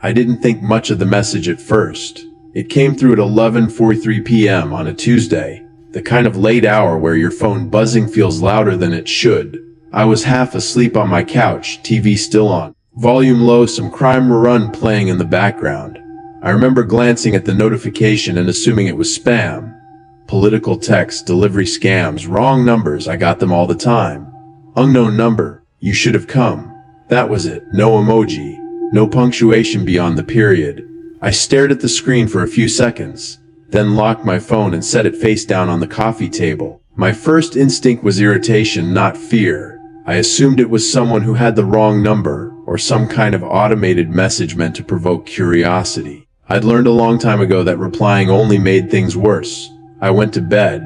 I didn't think much of the message at first. It came through at 11:43 p.m. on a Tuesday, the kind of late hour where your phone buzzing feels louder than it should. I was half asleep on my couch, TV still on, volume low, some crime run playing in the background. I remember glancing at the notification and assuming it was spam. Political text, delivery scams, wrong numbers, I got them all the time. Unknown number, you should have come. That was it, no emoji, no punctuation beyond the period. I stared at the screen for a few seconds, then locked my phone and set it face down on the coffee table. My first instinct was irritation, not fear. I assumed it was someone who had the wrong number, or some kind of automated message meant to provoke curiosity. I'd learned a long time ago that replying only made things worse. I went to bed.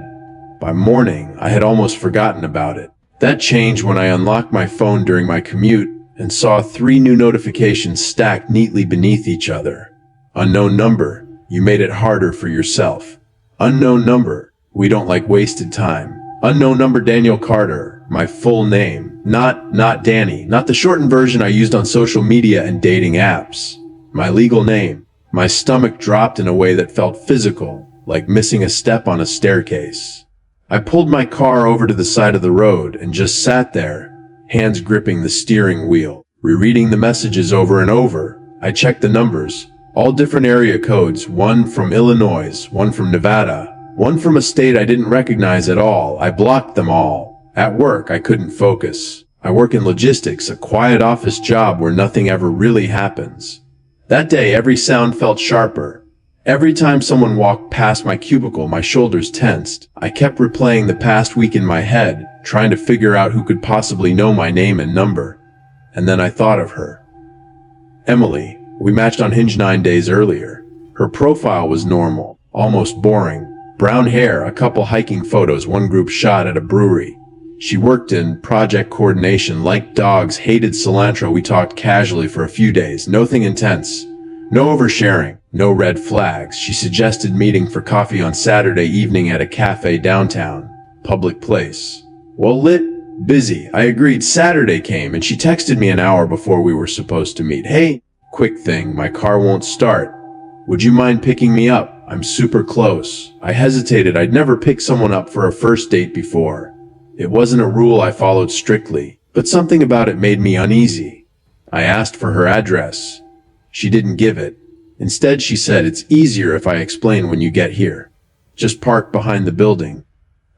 By morning, I had almost forgotten about it. That changed when I unlocked my phone during my commute and saw 3 new notifications stacked neatly beneath each other. Unknown number, you made it harder for yourself. Unknown number, we don't like wasted time. Unknown number, Daniel Carter, my full name. Not Danny, not the shortened version I used on social media and dating apps. My legal name. My stomach dropped in a way that felt physical, like missing a step on a staircase. I pulled my car over to the side of the road and just sat there, hands gripping the steering wheel, rereading the messages over and over. I checked the numbers, all different area codes, one from Illinois, one from Nevada, one from a state I didn't recognize at all. I blocked them all. At work, I couldn't focus. I work in logistics, a quiet office job where nothing ever really happens. That day, every sound felt sharper. Every time someone walked past my cubicle, my shoulders tensed. I kept replaying the past week in my head, trying to figure out who could possibly know my name and number. And then I thought of her. Emily. We matched on Hinge 9 days earlier. Her profile was normal, almost boring. Brown hair, a couple hiking photos, one group shot at a brewery. She worked in project coordination, liked dogs, hated cilantro. We talked casually for a few days, nothing intense. No oversharing, no red flags. She suggested meeting for coffee on Saturday evening at a cafe downtown, public place. Well lit, busy. I agreed. Saturday came and she texted me an hour before we were supposed to meet. Hey, quick thing, my car won't start. Would you mind picking me up? I'm super close. I hesitated. I'd never picked someone up for a first date before. It wasn't a rule I followed strictly, but something about it made me uneasy. I asked for her address. She didn't give it. Instead, she said, it's easier if I explain when you get here. Just park behind the building.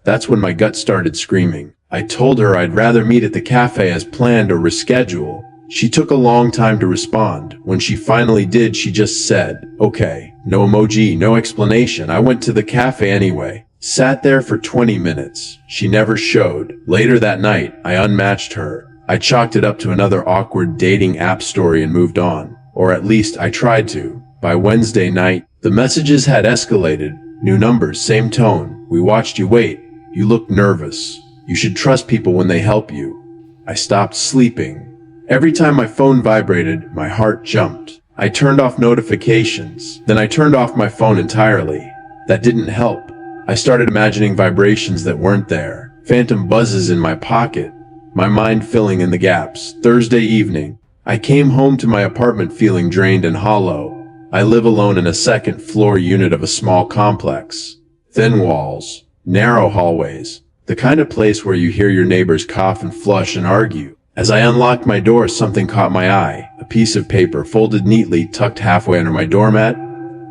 That's when my gut started screaming. I told her I'd rather meet at the cafe as planned or reschedule. She took a long time to respond. When she finally did, she just said, okay, no emoji, no explanation. I went to the cafe anyway. Sat there for 20 minutes. She never showed. Later that night, I unmatched her. I chalked it up to another awkward dating app story and moved on. Or at least I tried to. By Wednesday night, the messages had escalated. New numbers, same tone. We watched you wait. You looked nervous. You should trust people when they help you. I stopped sleeping. Every time my phone vibrated, my heart jumped. I turned off notifications. Then I turned off my phone entirely. That didn't help. I started imagining vibrations that weren't there. Phantom buzzes in my pocket. My mind filling in the gaps. Thursday evening. I came home to my apartment feeling drained and hollow. I live alone in a second-floor unit of a small complex. Thin walls. Narrow hallways. The kind of place where you hear your neighbors cough and flush and argue. As I unlocked my door, something caught my eye. A piece of paper folded neatly, tucked halfway under my doormat.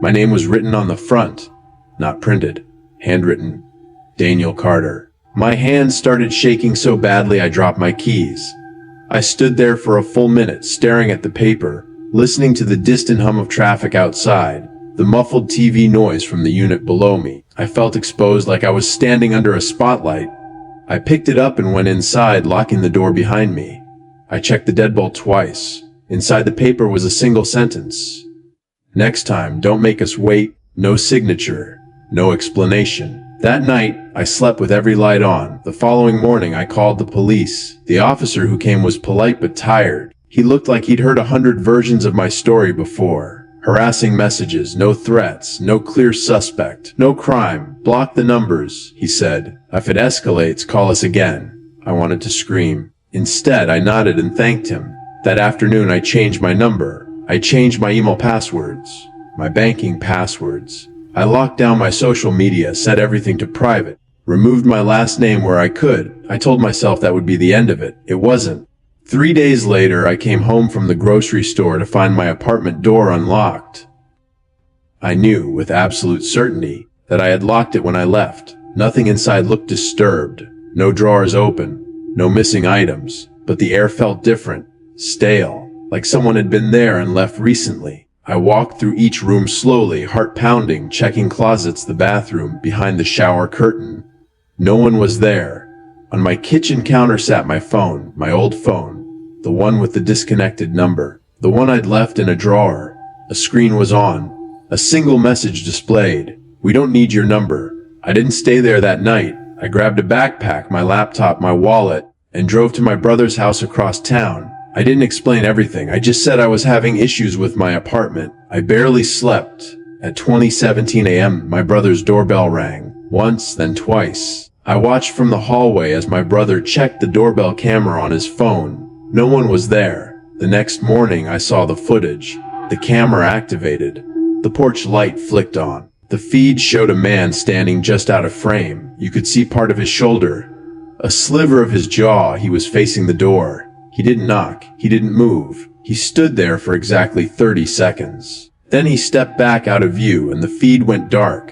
My name was written on the front. Not printed. Handwritten. Daniel Carter. My hands started shaking so badly I dropped my keys. I stood there for a full minute, staring at the paper, listening to the distant hum of traffic outside, the muffled TV noise from the unit below me. I felt exposed, like I was standing under a spotlight. I picked it up and went inside, locking the door behind me. I checked the deadbolt twice. Inside the paper was a single sentence. Next time, don't make us wait. No signature. No explanation. That night, I slept with every light on. The following morning, I called the police. The officer who came was polite but tired. He looked like he'd heard 100 versions of my story before. Harassing messages, no threats, no clear suspect, no crime. Block the numbers, he said. If it escalates, call us again. I wanted to scream. Instead, I nodded and thanked him. That afternoon, I changed my number. I changed my email passwords, my banking passwords. I locked down my social media, set everything to private, removed my last name where I could. I told myself that would be the end of it. It wasn't. 3 days later, I came home from the grocery store to find my apartment door unlocked. I knew with absolute certainty that I had locked it when I left. Nothing inside looked disturbed. No drawers open. No missing items. But the air felt different. Stale. Like someone had been there and left recently. I walked through each room slowly, heart pounding, checking closets, the bathroom, behind the shower curtain. No one was there. On my kitchen counter sat my phone, my old phone, the one with the disconnected number, the one I'd left in a drawer. A screen was on. A single message displayed. We don't need your number. I didn't stay there that night. I grabbed a backpack, my laptop, my wallet, and drove to my brother's house across town. I didn't explain everything. I just said I was having issues with my apartment. I barely slept. At 20:17 a.m., my brother's doorbell rang. Once, then twice. I watched from the hallway as my brother checked the doorbell camera on his phone. No one was there. The next morning, I saw the footage. The camera activated. The porch light flicked on. The feed showed a man standing just out of frame. You could see part of his shoulder. A sliver of his jaw. He was facing the door. He didn't knock. He didn't move. He stood there for exactly 30 seconds. Then he stepped back out of view and the feed went dark.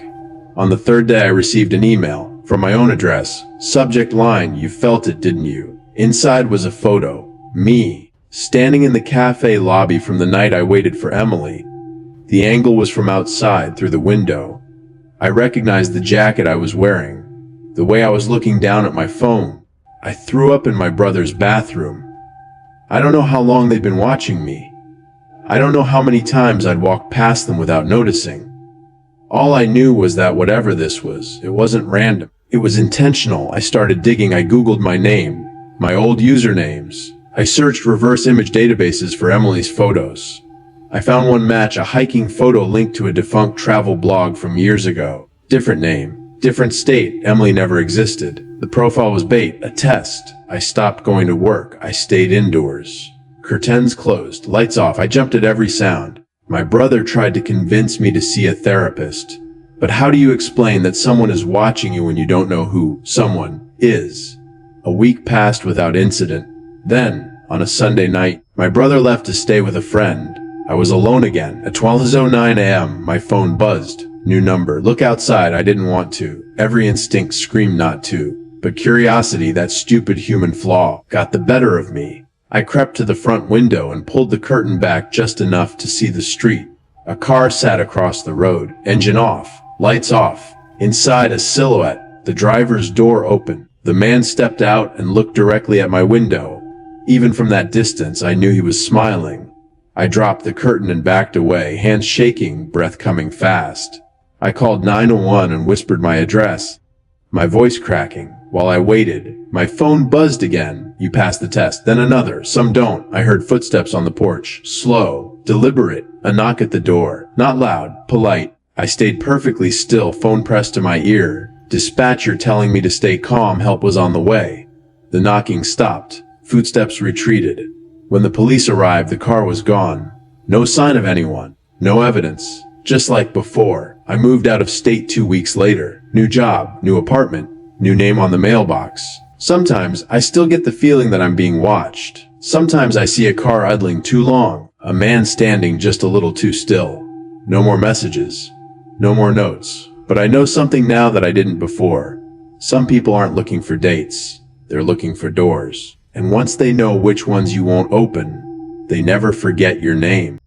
On the third day I received an email from my own address. Subject line, you felt it, didn't you? Inside was a photo. Me, standing in the cafe lobby from the night I waited for Emily. The angle was from outside through the window. I recognized the jacket I was wearing. The way I was looking down at my phone. I threw up in my brother's bathroom. I don't know how long they'd been watching me. I don't know how many times I'd walked past them without noticing. All I knew was that whatever this was, it wasn't random. It was intentional. I started digging. I Googled my name, my old usernames. I searched reverse image databases for Emily's photos. I found one match, a hiking photo linked to a defunct travel blog from years ago. Different name, different state. Emily never existed. The profile was bait, a test. I stopped going to work. I stayed indoors. Curtains closed, lights off. I jumped at every sound. My brother tried to convince me to see a therapist. But how do you explain that someone is watching you when you don't know who someone is? A week passed without incident. Then, on a Sunday night, my brother left to stay with a friend. I was alone again. At 12:09 a.m., my phone buzzed. New number. Look outside. I didn't want to. Every instinct screamed not to. But curiosity, that stupid human flaw, got the better of me. I crept to the front window and pulled the curtain back just enough to see the street. A car sat across the road. Engine off. Lights off. Inside, a silhouette. The driver's door open. The man stepped out and looked directly at my window. Even from that distance, I knew he was smiling. I dropped the curtain and backed away, hands shaking, breath coming fast. I called 911 and whispered my address, my voice cracking. While I waited, my phone buzzed again. You passed the test. Then another. Some don't. I heard footsteps on the porch. Slow, deliberate. A knock at the door. Not loud, polite. I stayed perfectly still, phone pressed to my ear. Dispatcher telling me to stay calm, help was on the way. The knocking stopped. Footsteps retreated. When the police arrived, the car was gone. No sign of anyone. No evidence. Just like before, I moved out of state 2 weeks later. New job, new apartment, new name on the mailbox. Sometimes I still get the feeling that I'm being watched. Sometimes I see a car idling too long, a man standing just a little too still. No more messages, no more notes. But I know something now that I didn't before. Some people aren't looking for dates. They're looking for doors. And once they know which ones you won't open, they never forget your name.